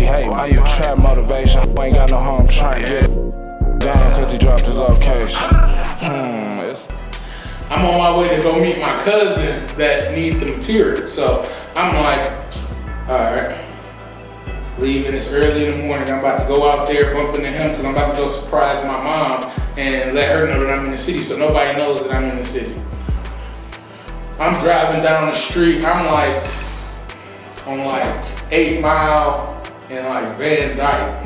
hate me. You trap motivation, ain't got no home trying to get it down cause he dropped his location. I'm on my way to go meet my cousin that needs the material. So I'm like, alright, leaving, it's early in the morning. I'm about to go out there bumping into him because I'm about to go surprise my mom and let her know that I'm in the city so nobody knows that I'm in the city. I'm driving down the street, I'm like on like 8 Mile and like Van Dyke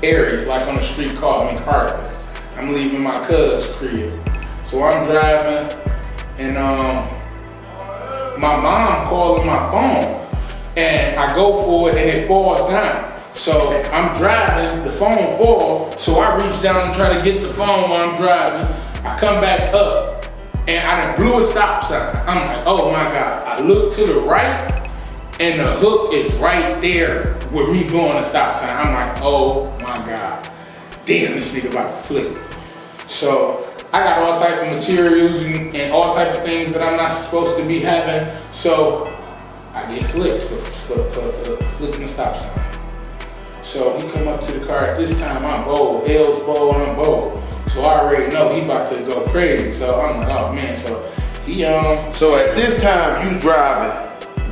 areas, like on a street called McCarthy. I'm leaving my cousin's crib. So I'm driving and my mom calling my phone and I go for it and it falls down. So I'm driving, the phone falls, so I reach down and try to get the phone while I'm driving. I come back up and I done blew a stop sign. I'm like, oh my God. I look to the right and the hook is right there with me going to stop sign. I'm like, oh my God. Damn, this nigga about to flip. So I got all type of materials and all type of things that I'm not supposed to be having. So I get flipped for flipping the stop sign. So he come up to the car. At this time, I'm bold. L's bold, I'm bold. So I already know he about to go crazy. So I'm like, oh man. So he So at this time, you driving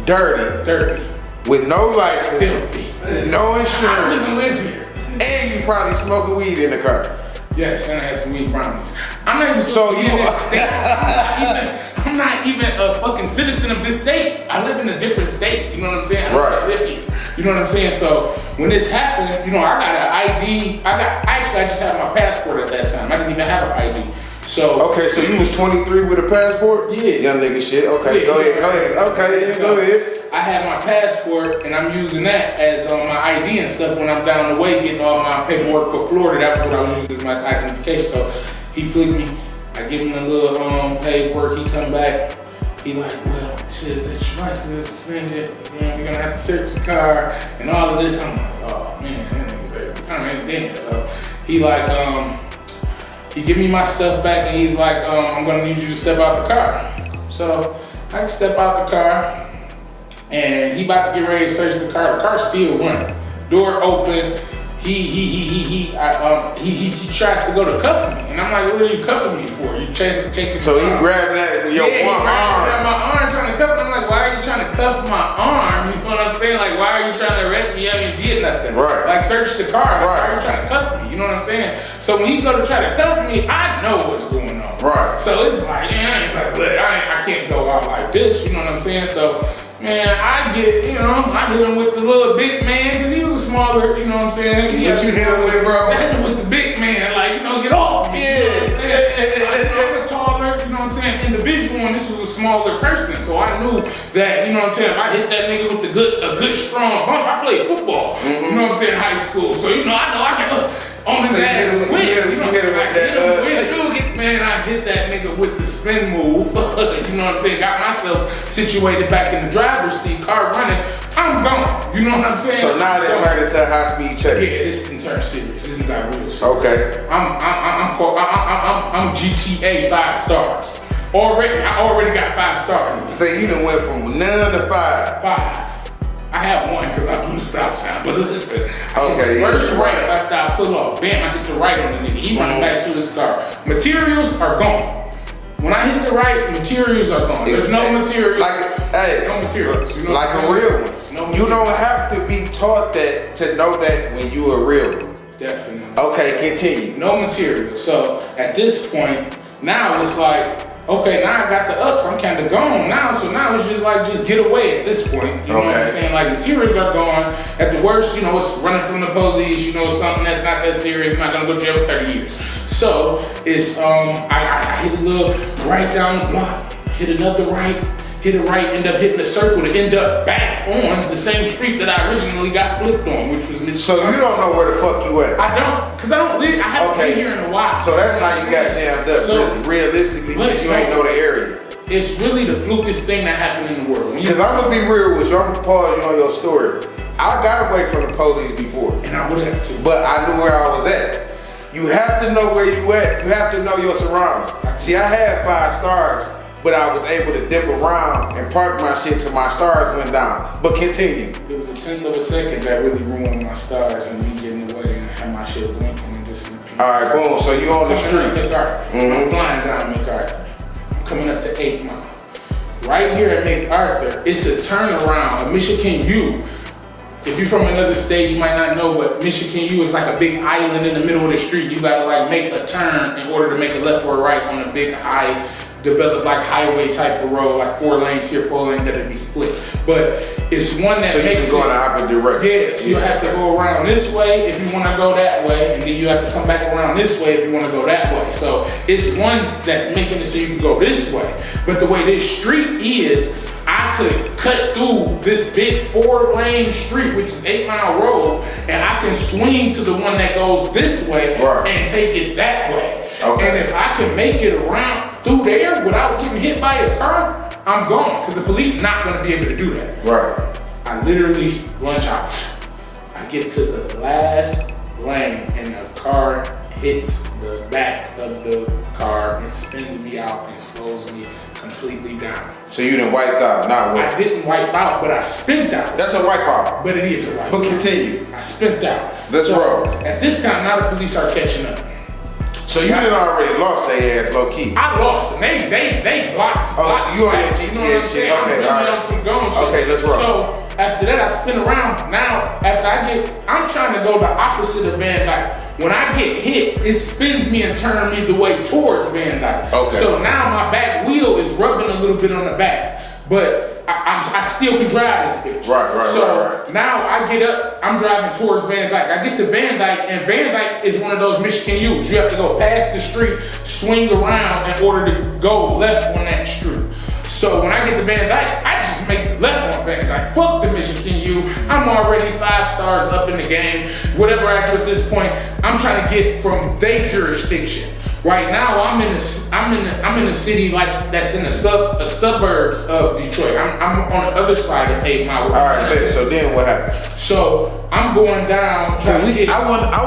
dirty, with no license, filthy, no insurance. I don't even live here. And you probably smoking weed in the car. Yes, and I had some weed brownies. I'm not even So in this state. I'm not even a fucking citizen of this state. I live in a different state. You know what I'm saying? I live here. You know what I'm saying? So when this happened, you know, I got an ID. I just had my passport at that time. I didn't even have an ID. So okay, so you was 23 with a passport? Yeah. Young nigga shit. Okay, yeah, go ahead. Okay, so go ahead. I had my passport and I'm using that as my ID and stuff when I'm down the way getting all my paperwork for Florida. That was what I was using as my identification. So he flicked me. I give him a little paperwork. He come back. He like, well, it says that your license is suspended. You know, we're gonna have to search the car and all of this. I'm like, oh man, that nigga kind of ain't dead. So he like, he give me my stuff back and he's like, I'm gonna need you to step out the car. So I step out the car and he about to get ready to search the car. The car's still running. Door open. He tries to go to cuff me, and I'm like, what are you cuffing me for? You taking So he grabbed that with your one arm. Yeah, my arm trying to cuff me. I'm like, why are you trying to cuff my arm? You know what I'm saying? Like, why are you trying to arrest me? You haven't did nothing. Right. Like, search the car. Like, right. Why are you trying to cuff me? You know what I'm saying? So when he go to try to cuff me, I know what's going on. Right. So it's like, yeah, I can't go out like this. You know what I'm saying? So. Man, I hit him with the little big man, because he was a smaller, you know what I'm saying? What you hit him with, bro? I hit him with the big man, like, get off. Yeah. I'm a taller, you know what I'm saying, individual, and this was a smaller person, so I knew that, you know what I'm saying, if I hit that nigga with a good strong bump, I played football, you know what I'm saying, high school, so, I know I can on his ass quick. Man, I hit that nigga with the spin move. You know what I'm saying? Got myself situated back in the driver's seat, car running. I'm gone. You know what I'm saying? So now they turned into a high speed chase. Yeah, this didn't turn serious. This got real serious. Okay. I'm GTA 5 stars. I already got 5 stars. So you done went from none to 5. 5. I had one because I blew the stop sign, but listen. Okay. First right after I pull off, bam, I hit the right on the nigga. He went back to his car. Materials are gone. When I hit the right, materials are gone. There's no materials. No materials. You know like a real one. No you don't have to be taught that to know that when you a real one. Definitely. Okay, continue. No material. So at this point, now it's like, okay, now I got the ups, I'm kind of gone now, so now it's just get away at this point. You know what I'm saying? Like, materials are gone. At the worst, it's running from the police, something that's not that serious, I'm not gonna go to jail for 30 years. So, it's, I hit a little right down the block, hit another right, hit a right, end up hitting a circle to end up back on the same street that I originally got flipped on, which was Mid. So you don't know where the fuck you at? I don't, because I haven't been here in a while. So that's how you got jammed up, realistically, because you ain't know the area. It's really the flukest thing that happened in the world. Because I'm gonna be real with you, I'm gonna pause you on your story. I got away from the police before. And I would have too. But I knew where I was at. You have to know where you at. You have to know your surroundings. See, I had 5 stars, but I was able to dip around and park my shit till my stars went down. But continue. It was a 1/10 of a second that really ruined my stars and me getting away and have my shit blinking and just. All right, boom. So you on the street? I'm flying down MacArthur. I'm coming up to 8 Mile. Right here at MacArthur, it's a turnaround, a Michigan U. If you're from another state, you might not know, but Michigan U is like a big island in the middle of the street. You gotta like make a turn in order to make a left or a right on a big high, developed like highway type of road, like 4 lanes here, 4 lanes that'll be split. But it's one that so you can go in the opposite direction. Yes, you have to go around this way if you want to go that way, and then you have to come back around this way if you want to go that way. So it's one that's making it so you can go this way. But the way this street is, I could cut through this big 4-lane street, which is 8 Mile Road, and I can swing to the one that goes this way and take it that way. Okay. And if I can make it around through there without getting hit by a car, I'm gone, because the police not gonna be able to do that. Right. I literally lunge out. I get to the last lane and the car hits the back of the car and spins me out and slows me completely down. So you didn't wipe out, not I didn't wipe out, but I spent out. That's a wipe out. But it is a wipe out. But continue. I spent out. Let's roll. At this time, now the police are catching up. So you done already lost their ass low key. I lost them. They blocked. Oh, so you on your GTA shit. Okay, all right. Some gun shit. Okay, let's roll. So after that, I spin around. Now, I'm trying to go the opposite of Van Dyke. When I get hit, it spins me and turns me the way towards Van Dyke. Okay. So now my back wheel is rubbing a little bit on the back, but I still can drive this bitch. Right. So now I get up, I'm driving towards Van Dyke. I get to Van Dyke, and Van Dyke is one of those Michigan U's. You have to go past the street, swing around in order to go left on that street. So when I get to Van Dyke, I just make the left on Van Dyke. Fuck the Michigan U. I'm already 5 stars up in the game. Whatever I do at this point, I'm trying to get from their jurisdiction. Right now, I'm in a city like that's in the suburbs of Detroit. I'm on the other side of 8 Mile. All right, so then what happened? So I'm going down. I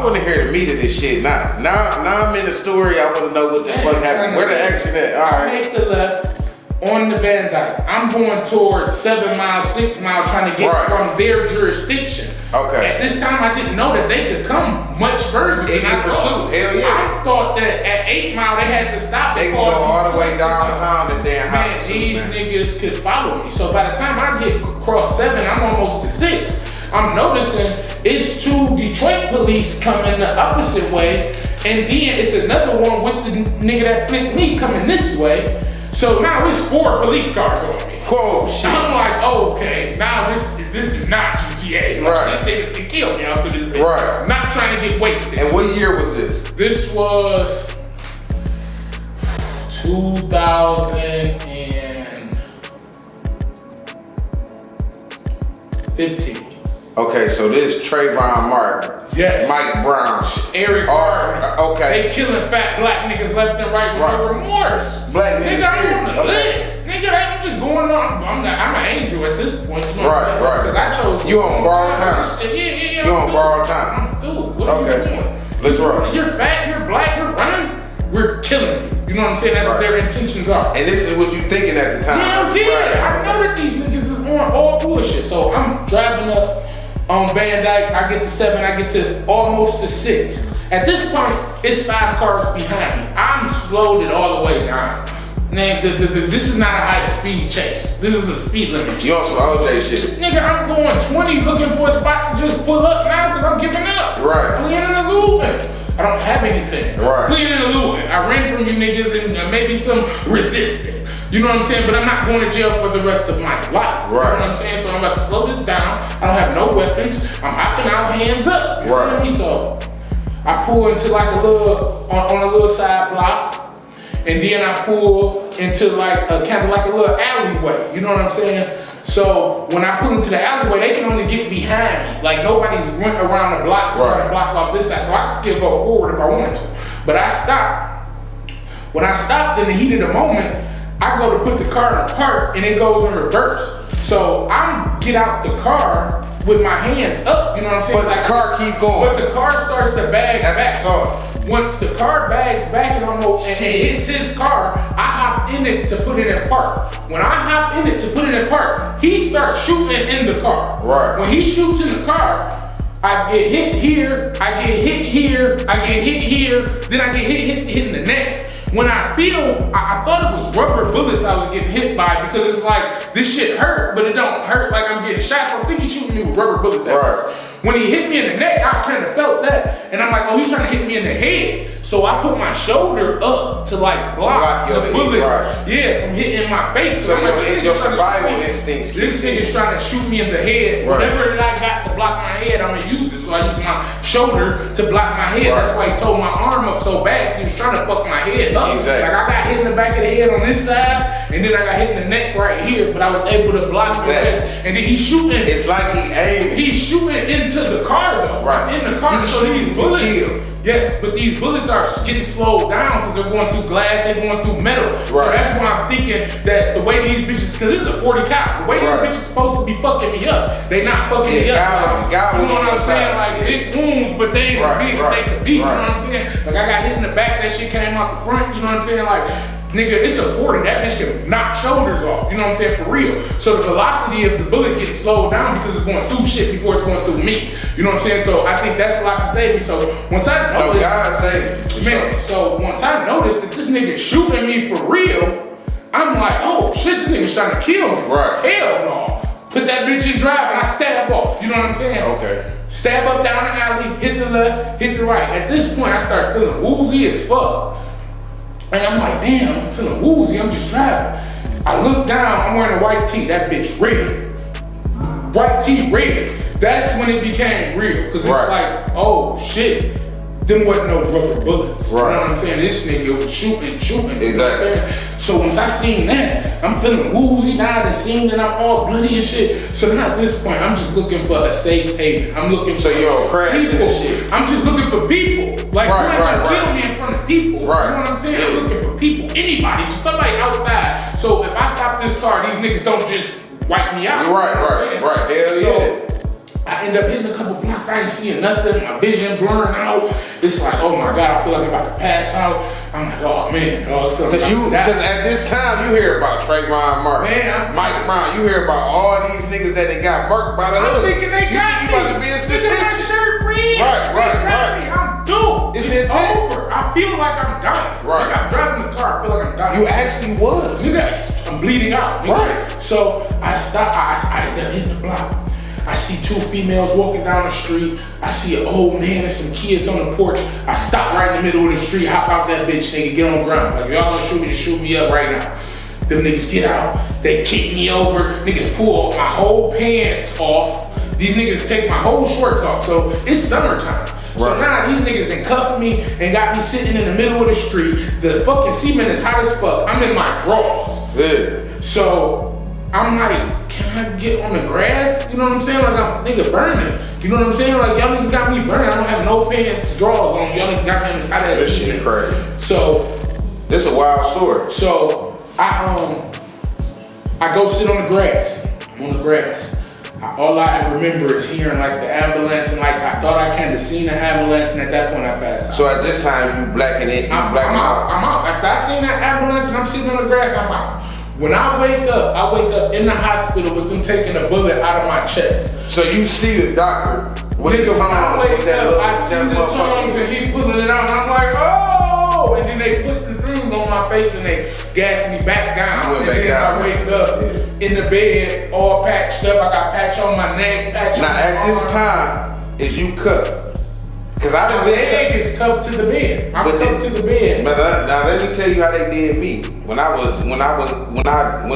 want to hear the meat of this shit now. Now I'm in the story. I want to know what the fuck happened. Where the action at? All right. I make the left on the Van Dyke. I'm going towards 7 Mile, 6 Mile, trying to get from their jurisdiction. Okay. At this time, I didn't know that they could come much further. In pursuit, hell yeah. I thought that at 8 Mile they had to stop. They can go all the way downtown and then man, these niggas could follow me. So by the time I get across 7, I'm almost to 6. I'm noticing it's 2 Detroit police coming the opposite way, and then it's another one with the nigga that flicked me coming this way. So now it's 4 police cars on me. Whoa, shit. I'm like, oh, okay, now this is not GTA. Like, these niggas can kill me after this bitch. Right. I'm not trying to get wasted. And what year was this? This was 2015. Okay, so this Trayvon Martin. Yes. Mike Brown. Eric Gardner. Okay. They killing fat black niggas left and right with no remorse. Black niggas. Nigga, I'm on the list. Nigga, I'm just going on. I'm an angel at this point. You know what I'm saying? Because I chose. You on borrowed time. Yeah. You on borrowed time. I'm through. What are you doing? Let's roll. You're fat, you're black, you're running. We're killing you. You know what I'm saying? That's what their intentions are. And this is what you thinking at the time. Yeah. I know that these niggas is on all bullshit. So I'm driving up on Van Dyke. I get to 7. I get to almost to 6. At this point, it's 5 cars behind me. I'm slowed it all the way down. Man, this is not a high-speed chase. This is a speed limit chase. You on some OJ shit. Nigga, I'm going 20 looking for a spot to just pull up now because I'm giving up. Right. Fleeing and eluding. I don't have anything. Right. Fleeing and eluding. I ran from you niggas and maybe some resisting. You know what I'm saying? But I'm not going to jail for the rest of my life. Right. You know what I'm saying? So I'm about to slow this down. I don't have no weapons. I'm hopping out, hands up. You feel me? So I pull into like a little, on a little side block. And then I pull into like a kind of like a little alleyway. You know what I'm saying? So when I pull into the alleyway, they can only get behind me. Like nobody's went around the block to try to block off this side. So I can still go forward if I wanted to. But I stopped. When I stopped in the heat of the moment, I go to put the car in park and it goes in reverse. So I get out the car with my hands up, you know what I'm saying? But the car keep going. But the car starts to bag back. That's the song. once the car bags back and almost and it hits his car, I hop in it to put it in park. When I hop in it to put it in park, he starts shooting in the car. Right. When he shoots in the car, I get hit here, I get hit here, I get hit here, then I get hit in the neck. When I feel, I thought it was rubber bullets I was getting hit by because it's like, this shit hurt, but it don't hurt like I'm getting shot. So I think he's shooting me with rubber bullets at me. When he hit me in the neck, I kind of felt that. And I'm like, oh, he's trying to hit me in the head. So I put my shoulder up to like block the bullets. Yeah, from hitting my face. So your survival instincts. This nigga's trying to shoot me in the head. Whatever that I got to block my head, I'm gonna use it. So I use my shoulder to block my head. That's why he tore my arm up so bad. He was trying to fuck my head up. Exactly. Like I got hit in the back of the head on this side, and then I got hit in the neck right here. But I was able to block the rest. And then he's shooting. It's like he aimed. He's shooting into the car though. Right. In the car. So these bullets. Yes, but these bullets are getting slowed down because they're going through glass, they're going through metal. So that's why I'm thinking that the way these bitches, because this is a 40 cal, the way these bitches supposed to be fucking me up, they not fucking me up. You know what I'm saying? Like big wounds, but they ain't as big as they could be. You know what I'm saying? Like I got hit in the back, that shit came out the front. You know what I'm saying? Like, nigga, it's a 40. That bitch can knock shoulders off. You know what I'm saying? For real. So the velocity of the bullet gets slowed down because it's going through shit before it's going through me. You know what I'm saying? So I think that's a lot to save me. So once I noticed, God save me. Man, so once I noticed that this nigga shooting me for real, I'm like, oh shit, this nigga's trying to kill me. Right. Hell no. Put that bitch in drive and I stab off. You know what I'm saying? Okay. Stab up down the alley, hit the left, hit the right. At this point, I start feeling woozy as fuck. And I'm like, damn, I'm feeling woozy, I'm just driving. I look down, I'm wearing a white tee, that bitch red. White tee red. That's when it became real. Cause it's like, oh shit, them wasn't no rubber bullets. You know what I'm saying? This nigga was shooting. Exactly. You know what I'm saying? So once I seen that, I'm feeling woozy, now I seen that I'm all bloody and shit. So now at this point, I'm just looking for a safe haven. I'm looking for you're crashing people. and shit. I'm just looking for people. Like, you ain't gonna kill me in front of people. You know what I'm saying? I'm looking for people. Anybody, just somebody outside. So if I stop this car, these niggas don't just wipe me out. Right. Hell yeah. I end up hitting a couple blocks, I ain't seeing nothing, my vision blurring out. It's like, oh my God, I feel like I'm about to pass out. I'm like, oh man, dog. Because at this time, you hear about Trayvon Martin, Mike Brown, you hear about all these niggas that they got murked by the hood. I'm thinking they got me. You about to be a statistic. Look at my shirt red. Right. I'm doomed. It's over. I feel like I'm dying. Like I'm driving the car, I feel like I'm dying. You actually was. I'm bleeding out. Right. So I stop, I end up hitting the block. I see two females walking down the street. I see an old man and some kids on the porch. I stop right in the middle of the street, hop out that bitch, nigga, get on the ground. Like, y'all gonna shoot me, just shoot me up right now. Them niggas get out, they kick me over. Niggas pull my whole pants off. These niggas take my whole shorts off. So it's summertime. So now these niggas done cuffed me and got me sitting in the middle of the street. The fucking cement is hot as fuck. I'm in my drawers. Yeah. So I'm like, can I get on the grass? You know what I'm saying? Like I'm nigga burning. You know what I'm saying? Like y'all niggas got me burning. I don't have no pants, drawers on. Y'all niggas got me in this hot ass. This shit crazy. So this a wild story. So I go sit on the grass. I'm on the grass. All I remember is hearing like the ambulance and like I thought I kind of seen the ambulance and at that point I passed out. So at this time you blacking it, I'm out. After I seen that ambulance and I'm sitting on the grass, I'm out. When I wake up in the hospital with them taking a bullet out of my chest. So you see the doctor with the tongs, with that little, I see the tongs and he pulling it out and I'm like, oh! And then they put the thing on my face and they gas me back down. And then I wake up in the bed, all patched up. I got patch on my neck, patch on my arm. Now at this time, is you cuffed? Cause I done been leg is cuffed to the bed. I'm cuffed to the bed. Now let me tell you how they did me. When I went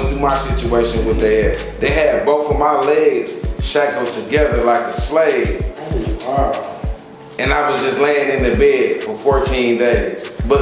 through my situation with they had both of my legs shackled together like a slave. Oh, wow. And I was just laying in the bed for 14 days. But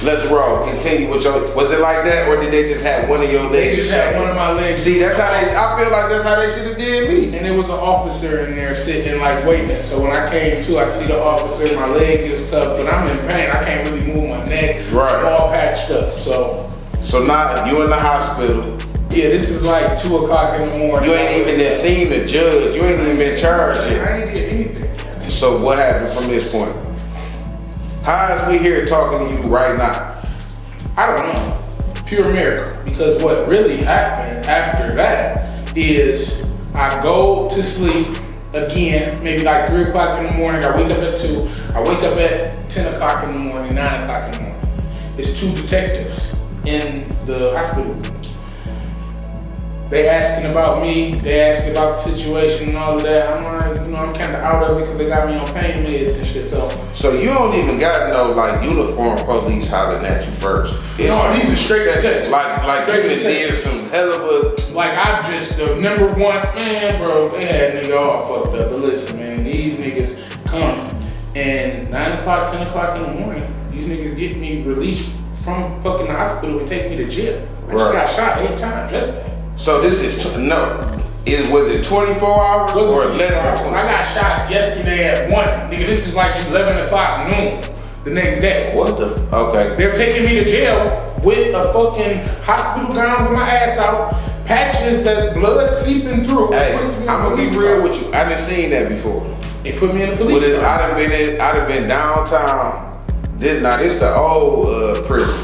let's roll. Continue with your. Was it like that, or did they just have one of your legs? They just had one of my legs. See, that's how they. I feel like that's how they should have did me. And there was an officer in there sitting like waiting. So when I came to, I see the officer. My leg is cuffed, but I'm in pain. I can't really move my neck. Right. All patched up. So now you in the hospital. Yeah, this is like 2 o'clock in the morning. You ain't even there seen the judge. You ain't even been charged yet. I ain't did anything. So what happened from this point? How is we here talking to you right now? I don't know. Pure miracle. Because what really happened after that is I go to sleep again, maybe like 3 o'clock in the morning. I wake up at 2. I wake up at 10 o'clock in the morning, 9 o'clock in the morning. It's 2 detectives in the hospital. They asking about me, they asking about the situation and all of that. I'm like, I'm kind of out of it because they got me on pain meds and shit. So you don't even got no like uniform police hollering at you first. It's no, these are straight detectives. Like you did some hell of a. Like I'm just the number one man, bro. They had nigga all fucked up. But listen, man, these niggas come and 9 o'clock, 10 o'clock in the morning, these niggas get me released from fucking the hospital and take me to jail. I just got shot 8 times yesterday. So this is was it 24 hours or less than 20? I got shot yesterday at 1. Nigga, this is like 11 o'clock noon the next day. What the okay. They're taking me to jail with a fucking hospital gown with my ass out, patches that's blood seeping through. Hey, I'm gonna be real with you. I done seen that before. They put me in the police car. I done been downtown. This the old prison.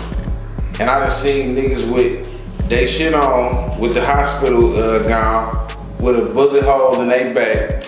And I done seen niggas with they shit on with the hospital gown with a bullet hole in their back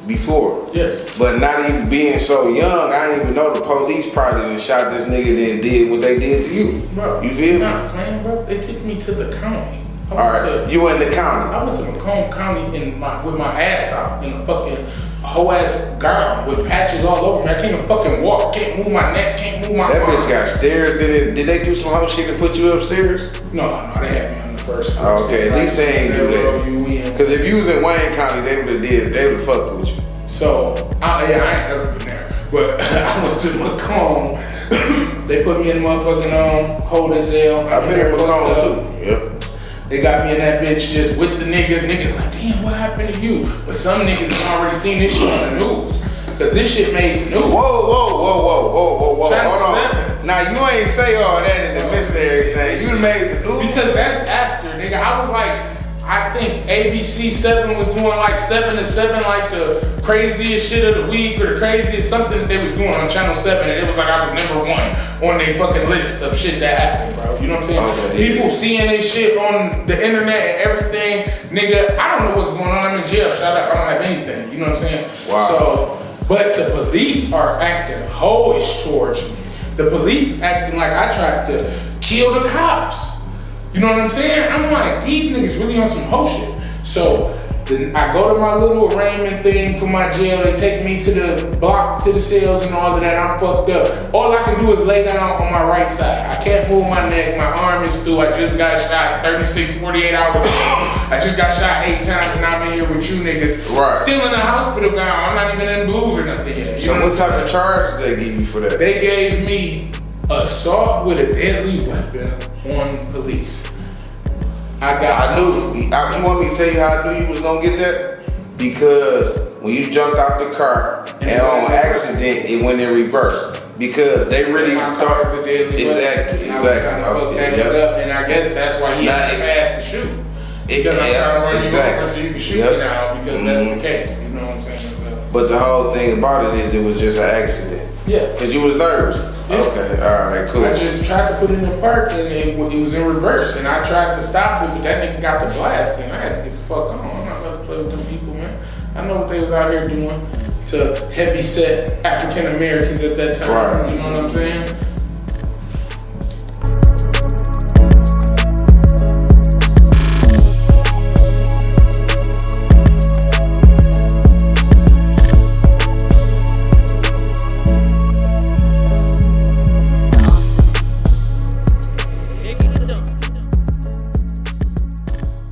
before. Yes. But not even being so young, I didn't even know the police probably done shot this nigga then did what they did to you. Bro, you feel me? Not playing, bro. They took me to the county. Alright, you in the county. I went to Macomb County with my ass out in a fucking whole ass gown with patches all over me. I can't even fucking walk, can't move my neck, can't move my arm. That bitch got stairs. Did they do some whole shit and put you upstairs? No, they had me on the first floor. Okay, at least they ain't do that. Because if you was in Wayne County, they would've fucked with you. So, I ain't never been there. But I went to Macomb. They put me in motherfucking holding cell. I've been in Macomb too. Yep. They got me in that bitch just with the niggas. Niggas like, damn, what happened to you? But some niggas have already seen this shit on the news. Cause this shit made the news. Whoa. Hold on. Now you ain't say all that in the midst of everything. You made the news. Because that's after, nigga. I was like, I think ABC 7 was doing like 7 to 7, like the craziest shit of the week or the craziest something that they was doing on Channel 7. And it was like I was number 1 on their fucking list of shit that happened, bro. You know what I'm saying? Okay, people seeing this shit on the internet and everything. Nigga, I don't know what's going on. I'm in jail. Shut up. I don't have anything. You know what I'm saying? Wow. So, but the police are acting hoish towards me. The police is acting like I tried to kill the cops. You know what I'm saying? I'm like, these niggas really on some whole shit. So then I go to my little arraignment thing for my jail. They take me to the block, to the cells and all of that. I'm fucked up. All I can do is lay down on my right side. I can't move my neck. My arm is through. I just got shot 48 hours ago. I just got shot 8 times and I'm in here with you niggas. Right. Still in the hospital gown. I'm not even in blues or nothing yet. So what type of charge did they give you for that? They gave me assault with a deadly weapon on police. I knew. You want me to tell you how I knew you was gonna get that? Because when you jumped out the car and on accident, it went in reverse. Because they really thought exactly. And I guess that's why he had to pass the shoot. Because I'm trying to run you over so you can shoot me now. Because that's the case. You know what I'm saying? So. But the whole thing about it is it was just an accident. Yeah. Because you was nervous. Yeah. Okay, all right, cool. I just tried to put it in the park and it was in reverse. And I tried to stop it, but that nigga got the blast and I had to get the fuck on. I'm not about to play with them people, man. I know what they was out here doing to heavy set African Americans at that time. Right. You know what I'm saying?